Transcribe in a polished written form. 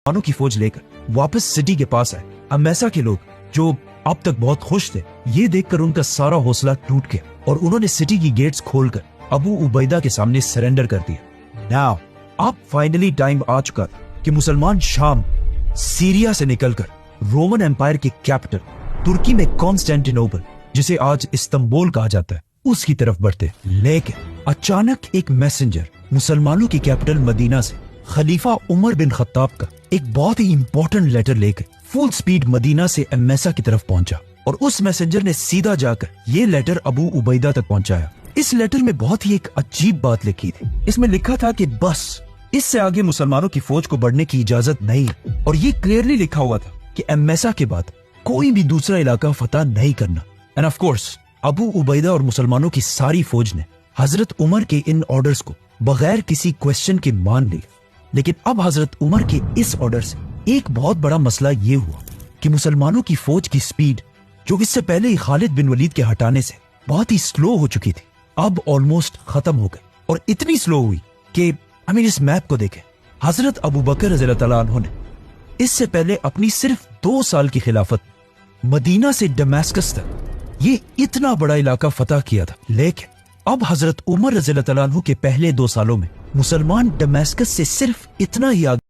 मुसलमानों की फौज लेकर वापस सिटी के पास आए। अमेसा के लोग जो अब तक बहुत खुश थे, ये देखकर उनका सारा हौसला टूट गया और उन्होंने सिटी की गेट्स खोलकर अबू उबैदा के सामने सरेंडर कर दिया। नाउ अब फाइनली टाइम आ चुका था कि मुसलमान शाम सीरिया से निकलकर रोमन एम्पायर के कैपिटल तुर्की में कॉन्स्टेंटिनोपल, जिसे आज इस्तांबुल कहा जाता है, उसकी तरफ बढ़ते। लेकिन अचानक एक मैसेंजर मुसलमानों की कैपिटल मदीना से खलीफा उमर बिन खत्ताब का एक बहुत ही इंपॉर्टेंट लेटर लेकर फुल स्पीड मदीना से एमेसा की तरफ पहुंचा और उस मैसेंजर ने सीधा जाकर ये लेटर अबू उबैदा तक पहुंचाया। इस लेटर में बहुत ही एक अजीब बात लिखी थी। इसमें लिखा था कि बस इससे आगे मुसलमानों की फौज को बढ़ने की इजाजत नहीं, और ये क्लियरली लिखा हुआ था कि एमेसा के बाद कोई भी दूसरा इलाका फतह नहीं करना। End of course Abu Ubaida और मुसलमानों की सारी फौज ने हजरत उमर के इन ऑर्डर्स को बगैर किसी क्वेश्चन के मान लिया। लेकिन अब हजरत उमर के इस ऑर्डर से एक बहुत बड़ा मसला ये हुआ कि मुसलमानों की फौज की स्पीड, जो इससे पहले ही खालिद बिन वलीद के हटाने से बहुत ही स्लो हो चुकी थी, अब ऑलमोस्ट खत्म हो गई। और इतनी स्लो हुई कि इस मैप को देखें, हजरत अबू बकर रज़ियल्लाहु तआला अन्हु ने इससे पहले अपनी सिर्फ 2 साल की खिलाफत मदीना से दमास्कस तक ये इतना बड़ा इलाका फतह किया था। लेकिन अब हजरत उमर रज़ियल्लाहु तआला अन्हु के पहले 2 सालों में मुसलमान दमास्कस से सिर्फ इतना ही आगे